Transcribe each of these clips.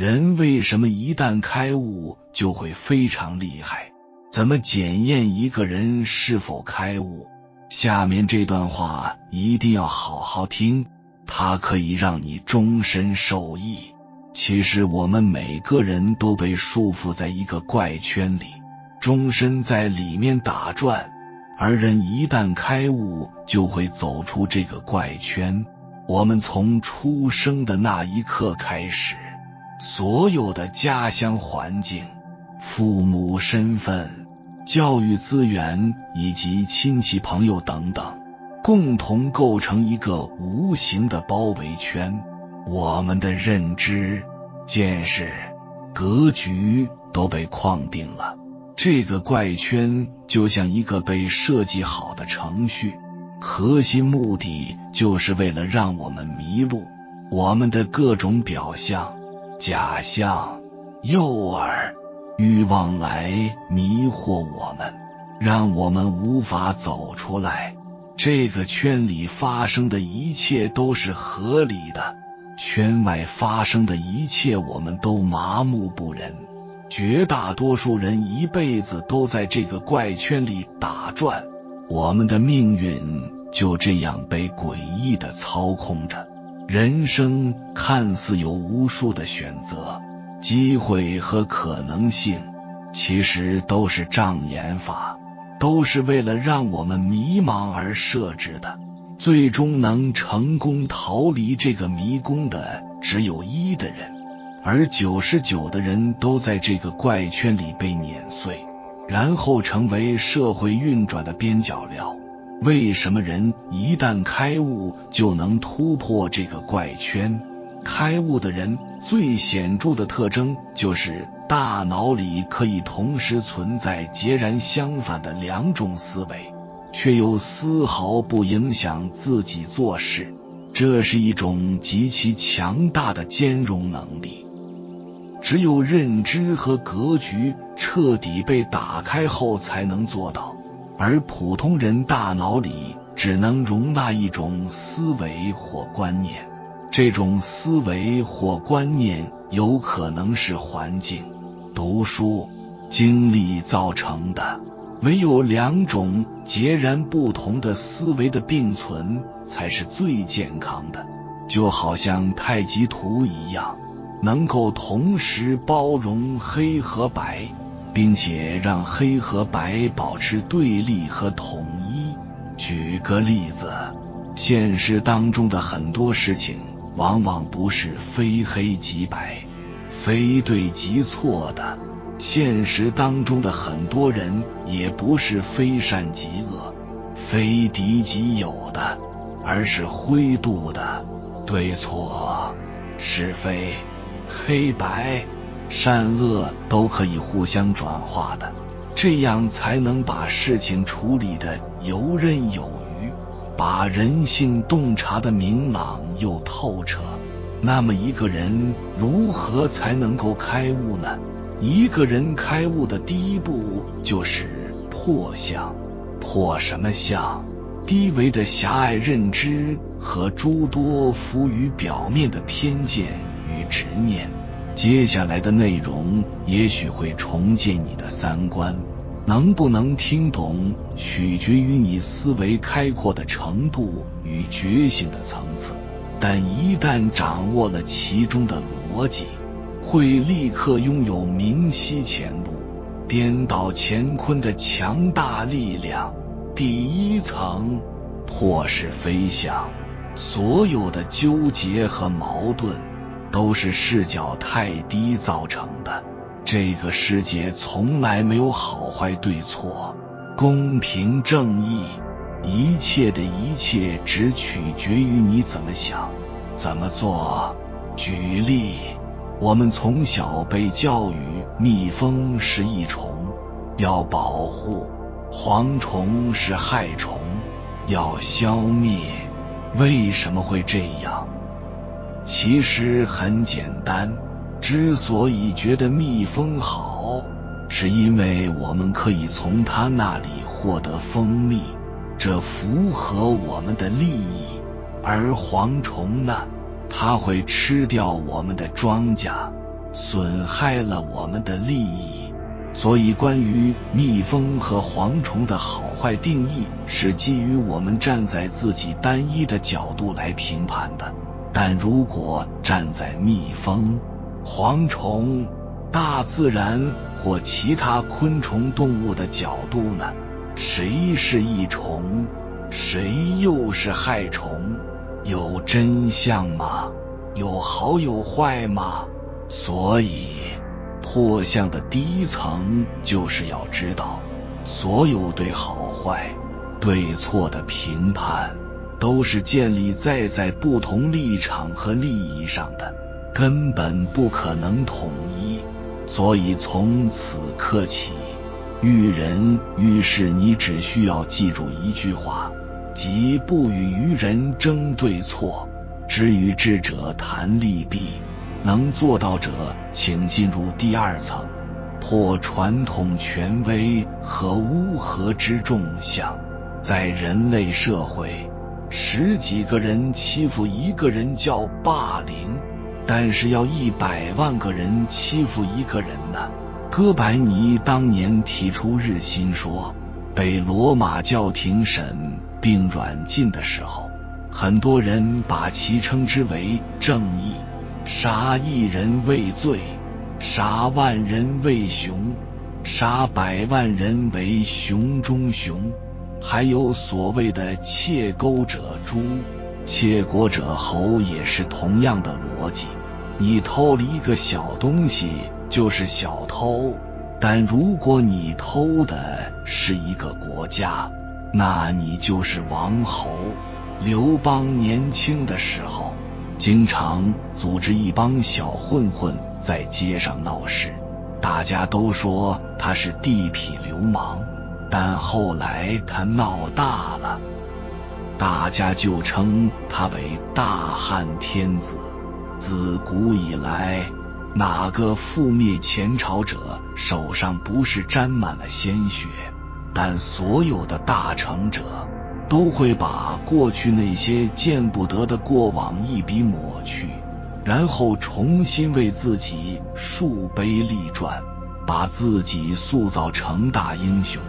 人为什么一旦开悟就会非常厉害？怎么检验一个人是否开悟？下面这段话一定要好好听，它可以让你终身受益。其实我们每个人都被束缚在一个怪圈里，终身在里面打转，而人一旦开悟就会走出这个怪圈。我们从出生的那一刻开始，所有的家乡环境、父母身份、教育资源以及亲戚朋友等等，共同构成一个无形的包围圈。我们的认知、见识、格局都被框定了。这个怪圈就像一个被设计好的程序，核心目的就是为了让我们迷路。我们的各种表象、假象、诱饵、欲望来迷惑我们，让我们无法走出来。这个圈里发生的一切都是合理的，圈外发生的一切我们都麻木不仁。绝大多数人一辈子都在这个怪圈里打转，我们的命运就这样被诡异地操控着。人生看似有无数的选择、机会和可能性，其实都是障眼法，都是为了让我们迷茫而设置的。最终能成功逃离这个迷宫的只有1的人，而99的人都在这个怪圈里被碾碎，然后成为社会运转的边角料。为什么人一旦开悟就能突破这个怪圈？开悟的人最显著的特征就是大脑里可以同时存在截然相反的2种思维，却又丝毫不影响自己做事。这是一种极其强大的兼容能力。只有认知和格局彻底被打开后才能做到，而普通人大脑里只能容纳一种思维或观念。这种思维或观念有可能是环境、读书、经历造成的。唯有2种截然不同的思维的并存才是最健康的，就好像太极图一样，能够同时包容黑和白，并且让黑和白保持对立和统一。举个例子，现实当中的很多事情往往不是非黑即白、非对即错的，现实当中的很多人也不是非善即恶、非敌即友的，而是灰度的，对错、是非、黑白、善恶都可以互相转化的，这样才能把事情处理得游刃有余，把人性洞察得明朗又透彻。那么一个人如何才能够开悟呢？一个人开悟的第一步就是破相。破什么相？低维的狭隘认知和诸多浮于表面的偏见与执念。接下来的内容也许会重建你的三观，能不能听懂取决于你思维开阔的程度与觉醒的层次，但一旦掌握了其中的逻辑，会立刻拥有明晰前路、颠倒乾坤的强大力量。第一层，破是非相。所有的纠结和矛盾都是视角太低造成的。这个世界从来没有好坏对错、公平正义，一切的一切只取决于你怎么想、怎么做。举例，我们从小被教育蜜蜂是益虫，要保护；蝗虫是害虫，要消灭。为什么会这样？其实很简单，之所以觉得蜜蜂好，是因为我们可以从它那里获得蜂蜜，这符合我们的利益。而蝗虫呢，它会吃掉我们的庄稼，损害了我们的利益。所以关于蜜蜂和蝗虫的好坏定义是基于我们站在自己单一的角度来评判的，但如果站在蜜蜂、蝗虫、大自然或其他昆虫动物的角度呢？谁是益虫，谁又是害虫？有真相吗？有好有坏吗？所以破相的第一层就是要知道，所有对好坏、对错的评判都是建立在不同立场和利益上的，根本不可能统一。所以从此刻起，遇人遇事你只需要记住一句话，即不与愚人争对错，只与智者谈利弊。能做到者请进入第二层，破传统权威和乌合之众相。在人类社会，10几个人欺负一个人叫霸凌，但是要100万个人欺负一个人呢？哥白尼当年提出日心说，被罗马教廷审并软禁的时候，很多人把其称之为正义，杀1人为罪，杀万人为雄，杀100万人为雄中雄。还有所谓的窃钩者诛，窃国者侯，也是同样的逻辑。你偷了一个小东西就是小偷，但如果你偷的是一个国家，那你就是王侯。刘邦年轻的时候经常组织一帮小混混在街上闹事，大家都说他是地痞流氓，但后来他闹大了，大家就称他为大汉天子。自古以来，哪个覆灭前朝者手上不是沾满了鲜血？但所有的大成者都会把过去那些见不得的过往一笔抹去，然后重新为自己树碑立传，把自己塑造成大英雄。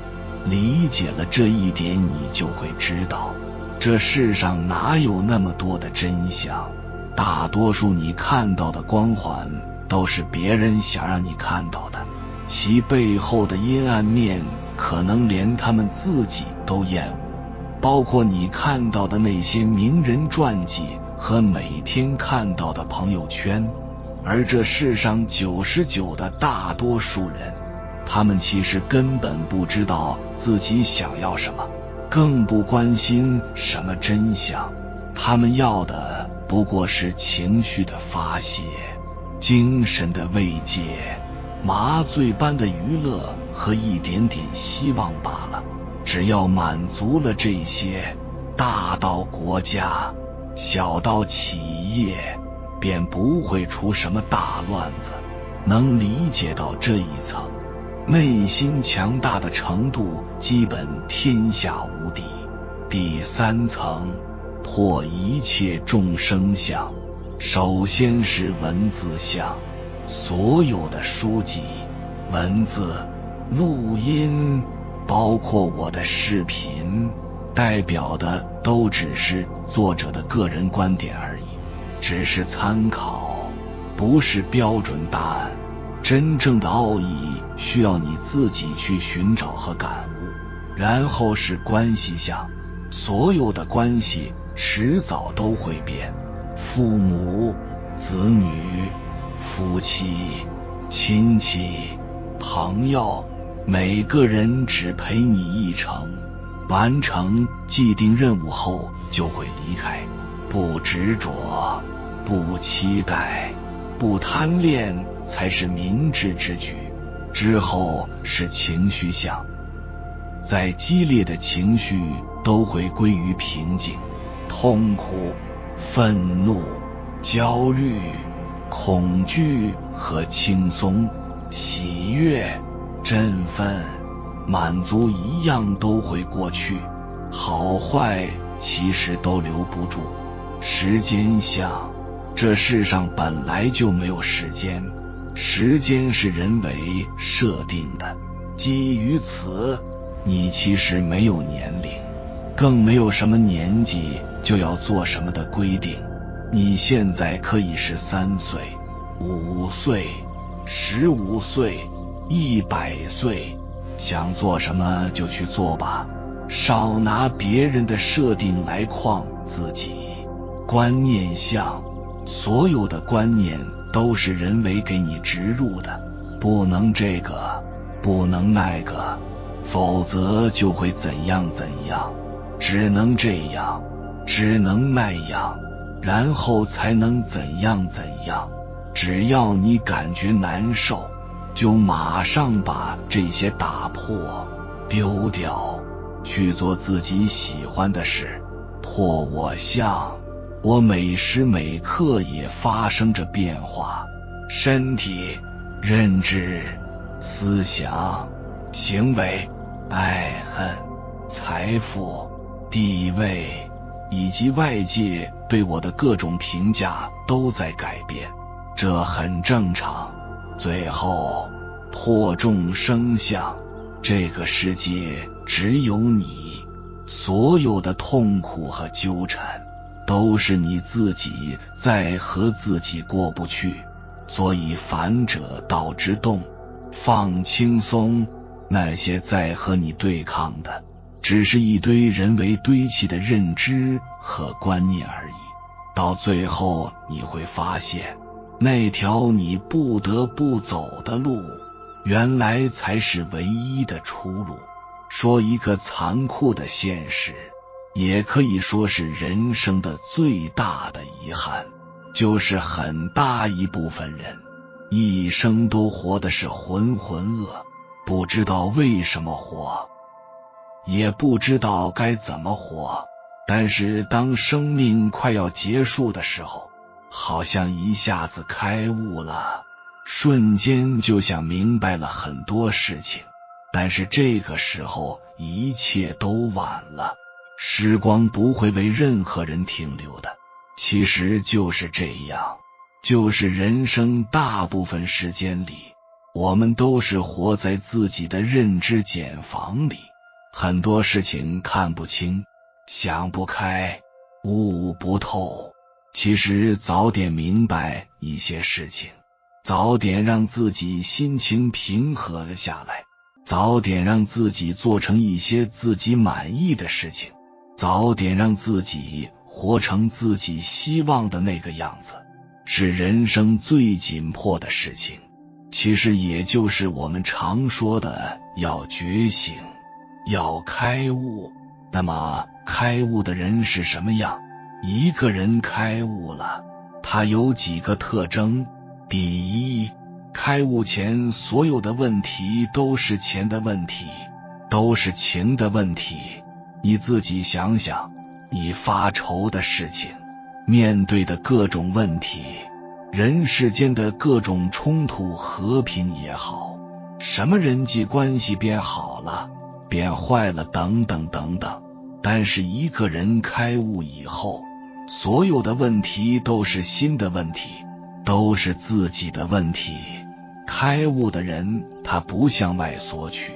理解了这一点，你就会知道，这世上哪有那么多的真相？大多数你看到的光环都是别人想让你看到的，其背后的阴暗面可能连他们自己都厌恶。包括你看到的那些名人传记和每天看到的朋友圈。而这世上99%的大多数人，他们其实根本不知道自己想要什么，更不关心什么真相。他们要的不过是情绪的发泄、精神的慰藉、麻醉般的娱乐和一点点希望罢了。只要满足了这些，大到国家，小到企业，便不会出什么大乱子。能理解到这一层，内心强大的程度基本天下无敌。第3层，破一切众生相。首先是文字相，所有的书籍、文字、录音，包括我的视频，代表的都只是作者的个人观点而已，只是参考，不是标准答案。真正的奥义需要你自己去寻找和感悟。然后是关系相，所有的关系迟早都会变，父母、子女、夫妻、亲戚、朋友，每个人只陪你一程，完成既定任务后就会离开。不执着，不期待，不贪恋，才是明智之举。之后是情绪相，在激烈的情绪都会归于平静，痛苦、愤怒、焦虑、恐惧和轻松、喜悦、振奋、满足一样都会过去，好坏其实都留不住。时间相，这世上本来就没有时间，时间是人为设定的，基于此，你其实没有年龄，更没有什么年纪就要做什么的规定。你现在可以是3岁、5岁、15岁、100岁，想做什么就去做吧，少拿别人的设定来框自己。观念像，所有的观念都是人为给你植入的，不能这个，不能那个，否则就会怎样怎样，只能这样，只能那样，然后才能怎样怎样。只要你感觉难受，就马上把这些打破，丢掉，去做自己喜欢的事。破我相，我每时每刻也发生着变化，身体、认知、思想、行为、爱恨、财富、地位以及外界对我的各种评价都在改变，这很正常。最后破众生相，这个世界只有你，所有的痛苦和纠缠都是你自己在和自己过不去，所以反者道之动，放轻松，那些在和你对抗的只是一堆人为堆砌的认知和观念而已。到最后你会发现，那条你不得不走的路，原来才是唯一的出路。说一个残酷的现实，也可以说是人生的最大的遗憾，就是很大一部分人一生都活的是浑浑噩，不知道为什么活，也不知道该怎么活，但是当生命快要结束的时候，好像一下子开悟了，瞬间就想明白了很多事情。但是这个时候一切都晚了，时光不会为任何人停留的。其实就是这样，就是人生大部分时间里，我们都是活在自己的认知茧房里，很多事情看不清，想不开，悟不透。其实早点明白一些事情，早点让自己心情平和了下来，早点让自己做成一些自己满意的事情，早点让自己活成自己希望的那个样子，是人生最紧迫的事情。其实也就是我们常说的要觉醒，要开悟。那么开悟的人是什么样？一个人开悟了，他有几个特征。第一，开悟前所有的问题都是钱的问题，都是情的问题。你自己想想，你发愁的事情，面对的各种问题，人世间的各种冲突和平也好，什么人际关系变好了，变坏了等等等等。但是一个人开悟以后，所有的问题都是新的问题，都是自己的问题。开悟的人，他不向外索取，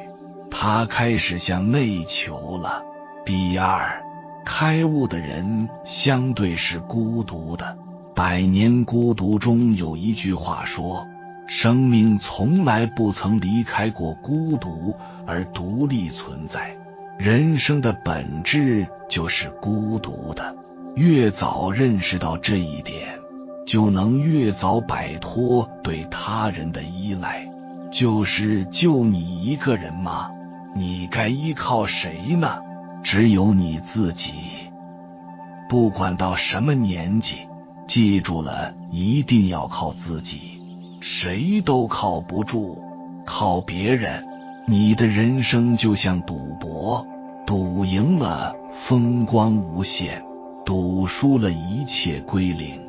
他开始向内求了。第二，开悟的人相对是孤独的。百年孤独中有一句话说，生命从来不曾离开过孤独而独立存在，人生的本质就是孤独的。越早认识到这一点，就能越早摆脱对他人的依赖。就你一个人吗？你该依靠谁呢？只有你自己。不管到什么年纪，记住了，一定要靠自己，谁都靠不住，靠别人，你的人生就像赌博，赌赢了风光无限，赌输了一切归零。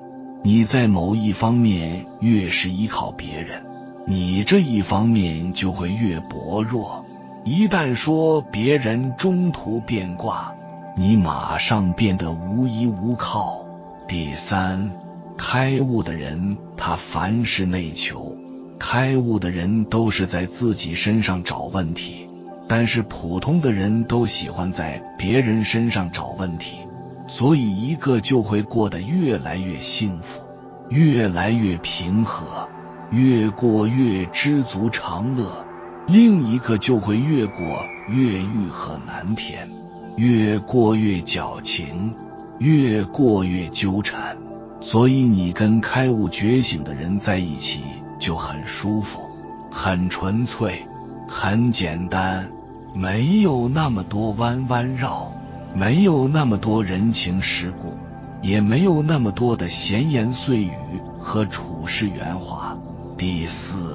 你在某一方面越是依靠别人，你这一方面就会越薄弱。一旦说别人中途变卦，你马上变得无依无靠。第三，开悟的人他凡事内求，开悟的人都是在自己身上找问题，但是普通的人都喜欢在别人身上找问题，所以一个就会过得越来越幸福，越来越平和，越过越知足常乐，另一个就会越过越欲壑难填，越过越矫情，越过越纠缠。所以你跟开悟觉醒的人在一起就很舒服，很纯粹，很简单，没有那么多弯弯绕，没有那么多人情世故，也没有那么多的闲言碎语和处事圆滑。第四，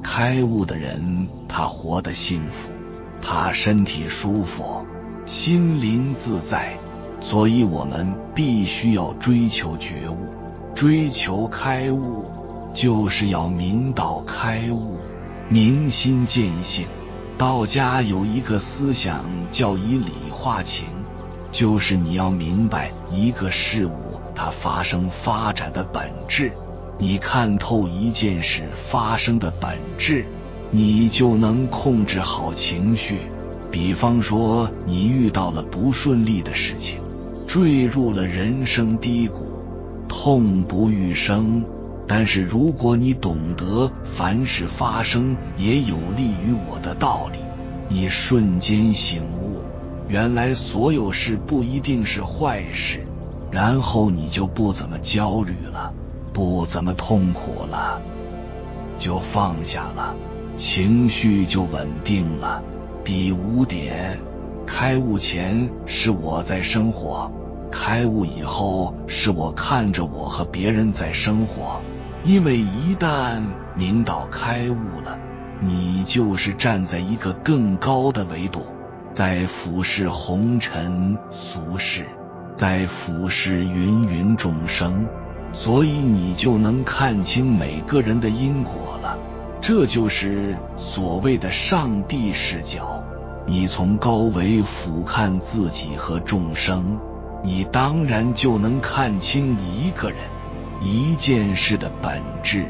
开悟的人他活得幸福，他身体舒服，心灵自在，所以我们必须要追求觉悟，追求开悟，就是要明道开悟，明心见性。道家有一个思想叫以理化情，就是你要明白一个事物它发生发展的本质，你看透一件事发生的本质，你就能控制好情绪。比方说你遇到了不顺利的事情，坠入了人生低谷，痛不欲生，但是如果你懂得凡事发生也有利于我的道理，你瞬间醒悟，原来所有事不一定是坏事，然后你就不怎么焦虑了，不怎么痛苦了，就放下了，情绪就稳定了。第五点，开悟前是我在生活，开悟以后是我看着我和别人在生活。因为一旦明道开悟了，你就是站在一个更高的维度，在俯视红尘俗世，在俯视芸芸众生，所以你就能看清每个人的因果了。这就是所谓的上帝视角，你从高维俯瞰自己和众生，你当然就能看清一个人一件事的本质。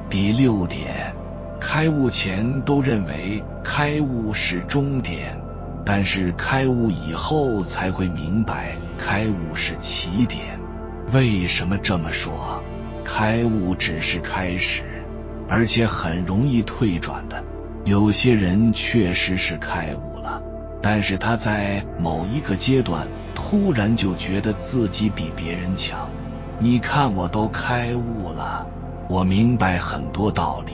第六点，开悟前都认为开悟是终点，但是开悟以后才会明白开悟是起点。为什么这么说？开悟只是开始，而且很容易退转的。有些人确实是开悟了，但是他在某一个阶段突然就觉得自己比别人强。你看我都开悟了，我明白很多道理，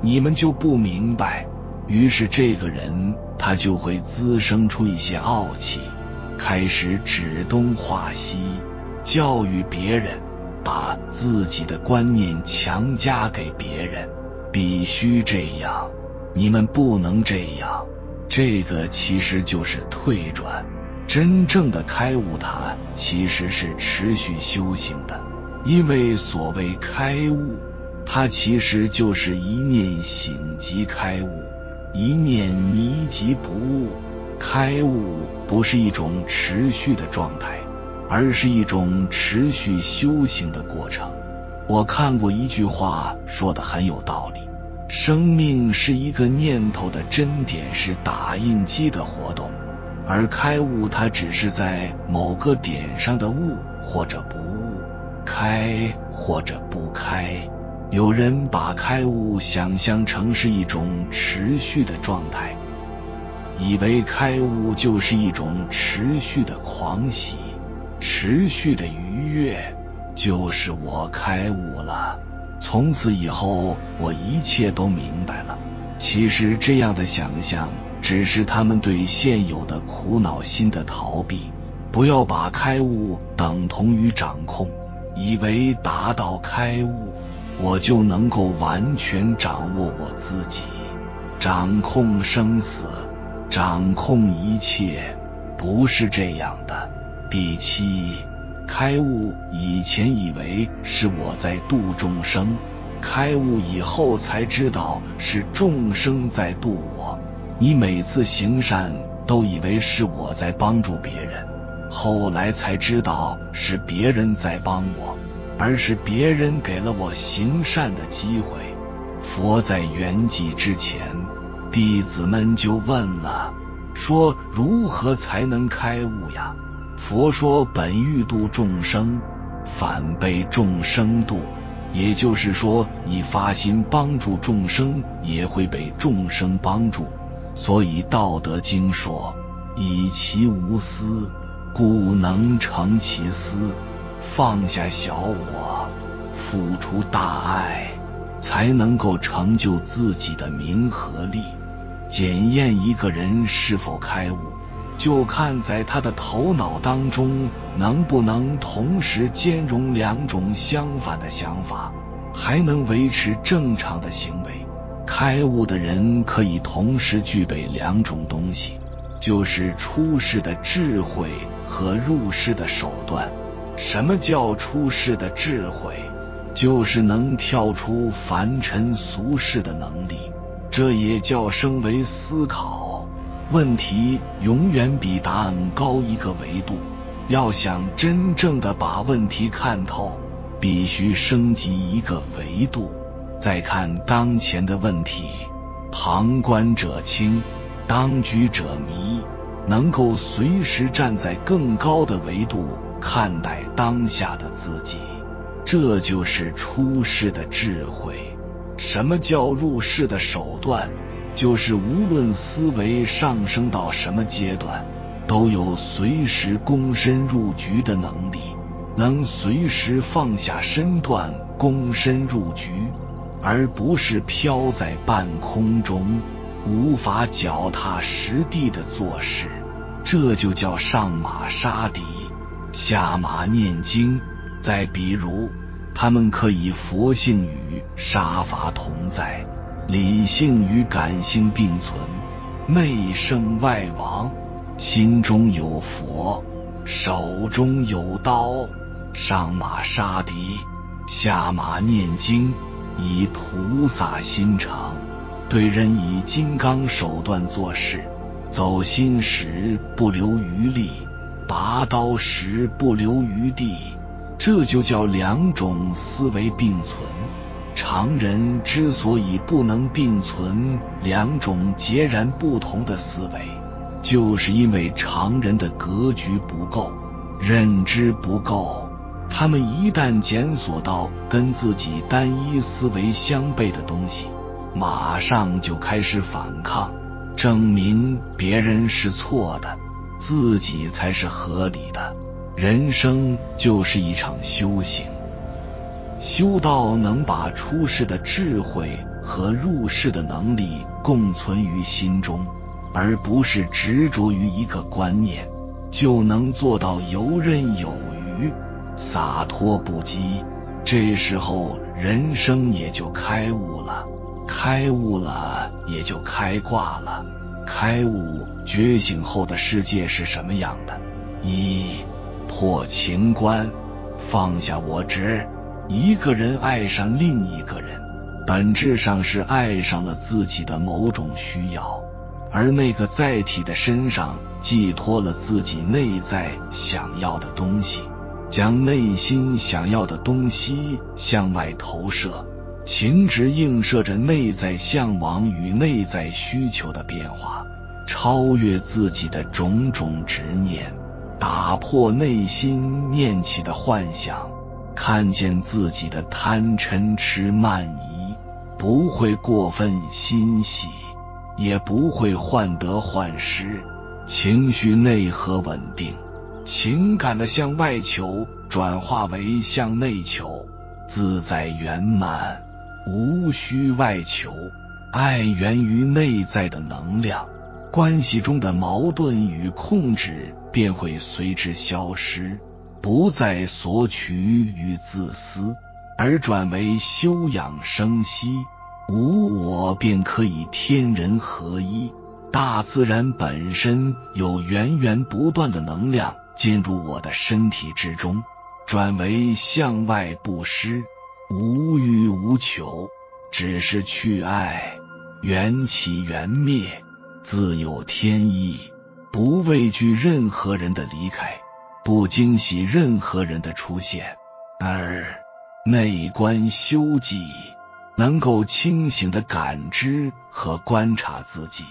你们就不明白。于是这个人他就会滋生出一些傲气，开始指东画西，教育别人，把自己的观念强加给别人，必须这样，你们不能这样。这个其实就是退转。真正的开悟它其实是持续修行的，因为所谓开悟，它其实就是一念醒即开悟，一念迷即不悟。开悟不是一种持续的状态，而是一种持续修行的过程。我看过一句话说得很有道理，生命是一个念头的针点是打印机的活动，而开悟它只是在某个点上的悟或者不悟，开或者不开。有人把开悟想象成是一种持续的状态，以为开悟就是一种持续的狂喜，持续的愉悦，就是我开悟了，从此以后我一切都明白了。其实这样的想象只是他们对现有的苦恼心的逃避。不要把开悟等同于掌控，以为达到开悟我就能够完全掌握我自己，掌控生死，掌控一切，不是这样的。第七，开悟以前以为是我在度众生，开悟以后才知道是众生在度我。你每次行善都以为是我在帮助别人，后来才知道是别人在帮我，而是别人给了我行善的机会。佛在圆寂之前，弟子们就问了，说如何才能开悟呀？佛说本欲度众生，反被众生度，也就是说你发心帮助众生，也会被众生帮助。所以道德经说，以其无私，故能成其私。放下小我，付出大爱，才能够成就自己的名和利。检验一个人是否开悟，就看在他的头脑当中能不能同时兼容两种相反的想法，还能维持正常的行为。开悟的人可以同时具备两种东西，就是出世的智慧和入世的手段。什么叫出世的智慧？就是能跳出凡尘俗世的能力，这也叫升维思考。问题永远比答案高一个维度，要想真正的把问题看透，必须升级一个维度，再看当前的问题。旁观者清，当局者迷，能够随时站在更高的维度看待当下的自己，这就是出世的智慧。什么叫入世的手段？就是无论思维上升到什么阶段，都有随时躬身入局的能力，能随时放下身段躬身入局，而不是飘在半空中，无法脚踏实地的做事。这就叫上马杀敌，下马念经。再比如，他们可以佛性与杀伐同在，理性与感性并存，内胜外亡，心中有佛，手中有刀。上马杀敌，下马念经，以菩萨心肠，对人以金刚手段做事，走心时不留余力，拔刀时不留余地。这就叫两种思维并存。常人之所以不能并存两种截然不同的思维，就是因为常人的格局不够，认知不够。他们一旦检索到跟自己单一思维相悖的东西，马上就开始反抗，证明别人是错的，自己才是合理的。人生就是一场修行，修道能把出世的智慧和入世的能力共存于心中，而不是执着于一个观念，就能做到游刃有余，洒脱不羁。这时候人生也就开悟了，开悟了也就开挂了。开悟觉醒后的世界是什么样的？一、破情关，放下我执。一个人爱上另一个人，本质上是爱上了自己的某种需要，而那个载体的身上寄托了自己内在想要的东西，将内心想要的东西向外投射。情执映射着内在向往与内在需求的变化，超越自己的种种执念，打破内心念起的幻想，看见自己的贪嗔痴慢疑，不会过分欣喜，也不会患得患失，情绪内核稳定，情感的向外求转化为向内求，自在圆满，无需外求。爱源于内在的能量，关系中的矛盾与控制便会随之消失，不再索取与自私，而转为休养生息。无我便可以天人合一。大自然本身有源源不断的能量进入我的身体之中，转为向外布施，无欲无求，只是去爱，缘起缘灭，自有天意，不畏惧任何人的离开，不惊喜任何人的出现。二、内观修寂，能够清醒地感知和观察自己，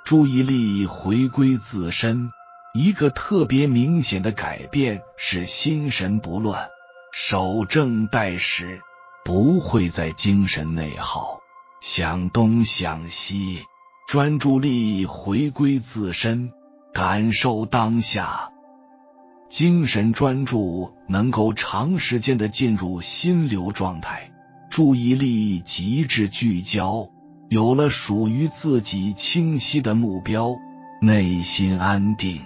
注意力回归自身。一个特别明显的改变是心神不乱，守正待时，不会在精神内耗，想东想西，专注力回归自身，感受当下。精神专注能够长时间地进入心流状态，注意力极致聚焦，有了属于自己清晰的目标，内心安定，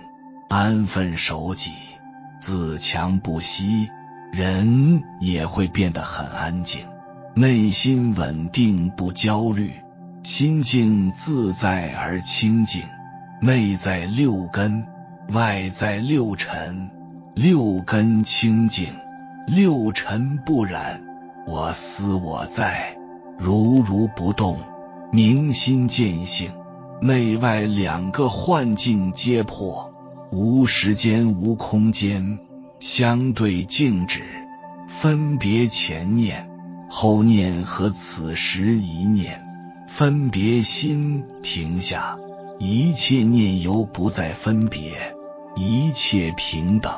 安分守己，自强不息，人也会变得很安静，内心稳定不焦虑，心境自在而清净。内在六根，外在六尘，六根清净，六尘不染，我思我在，如如不动，明心见性。内外两个幻境皆破，无时间无空间，相对静止，分别前念后念和此时一念，分别心停下，一切念由不再分别，一切平等，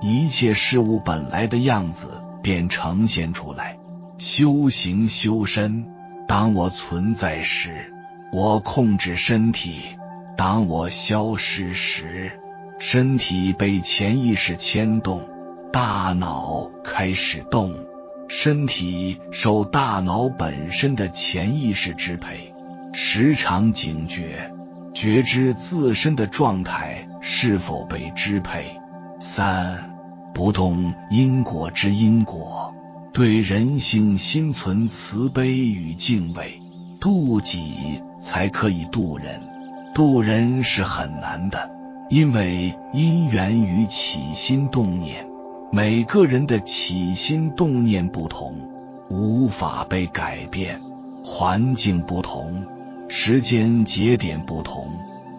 一切事物本来的样子便呈现出来。修行修身，当我存在时，我控制身体；当我消失时，身体被潜意识牵动，大脑开始动，身体受大脑本身的潜意识支配，时常警觉，觉知自身的状态是否被支配。三，不动因果之因果，对人性心存慈悲与敬畏，度己才可以度人。度人是很难的，因为因缘于起心动念，每个人的起心动念不同，无法被改变，环境不同，时间节点不同，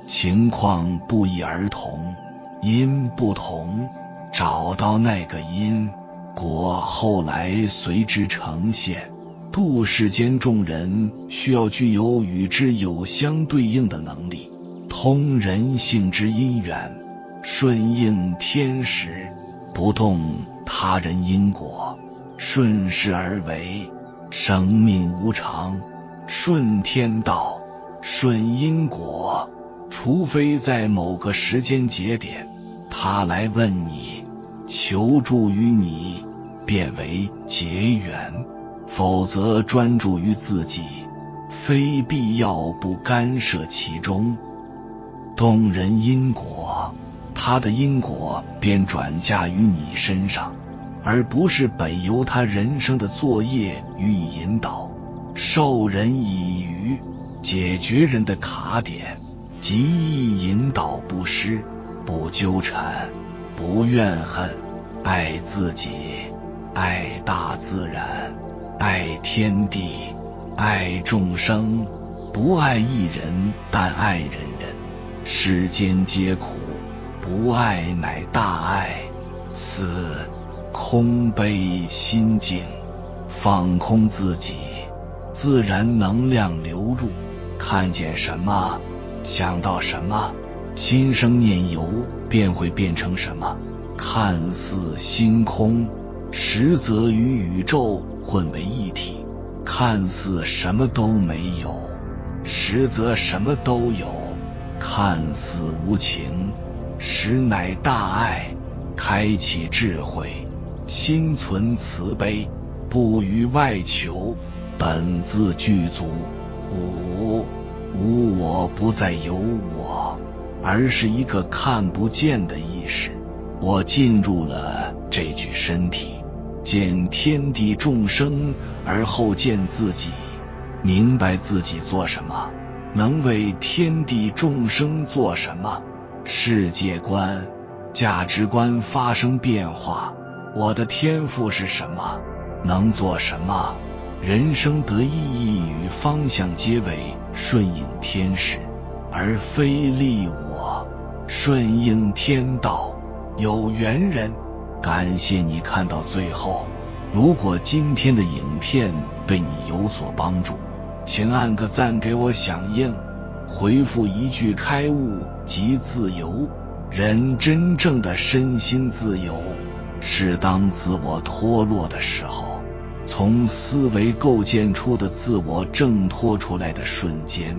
情况不一而同，因不同，找到那个因，果后来随之呈现。度世间众人需要具有与之有相对应的能力，通人性之因缘，顺应天时，不动他人因果，顺势而为。生命无常，顺天道，顺因果，除非在某个时间节点，他来问你，求助于你，变为结缘，否则专注于自己，非必要不干涉其中。动人因果，他的因果便转嫁于你身上，而不是本由他人生的作业予以引导。授人以渔，解决人的卡点，极易引导不失，不纠缠，不怨恨，爱自己，爱大自然，爱天地，爱众生，不爱一人，但爱人人。世间皆苦，不爱乃大爱。四，空悲心静，放空自己，自然能量流入，看见什么，想到什么，心生念由，便会变成什么。看似星空，实则与宇宙混为一体；看似什么都没有，实则什么都有；看似无情，实乃大爱。开启智慧，心存慈悲，不于外求，本自具足。五，无我不再有我，而是一个看不见的意识。我进入了这具身体，见天地众生，而后见自己，明白自己做什么，能为天地众生做什么。世界观、价值观发生变化，我的天赋是什么，能做什么，人生得意义与方向皆为顺应天时，而非利我。顺应天道，有缘人，感谢你看到最后，如果今天的影片对你有所帮助，请按个赞给我响应，回复一句开悟即自由。人真正的身心自由，是当自我脱落的时候，从思维构建出的自我挣脱出来的瞬间。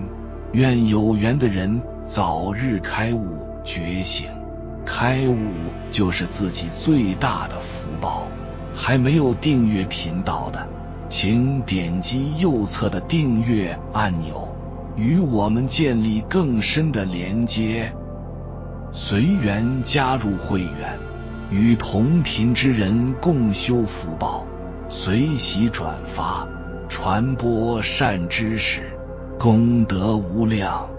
愿有缘的人早日开悟觉醒，开悟就是自己最大的福报。还没有订阅频道的，请点击右侧的订阅按钮，与我们建立更深的连接。随缘加入会员，与同频之人共修福报，随喜转发，传播善知识，功德无量。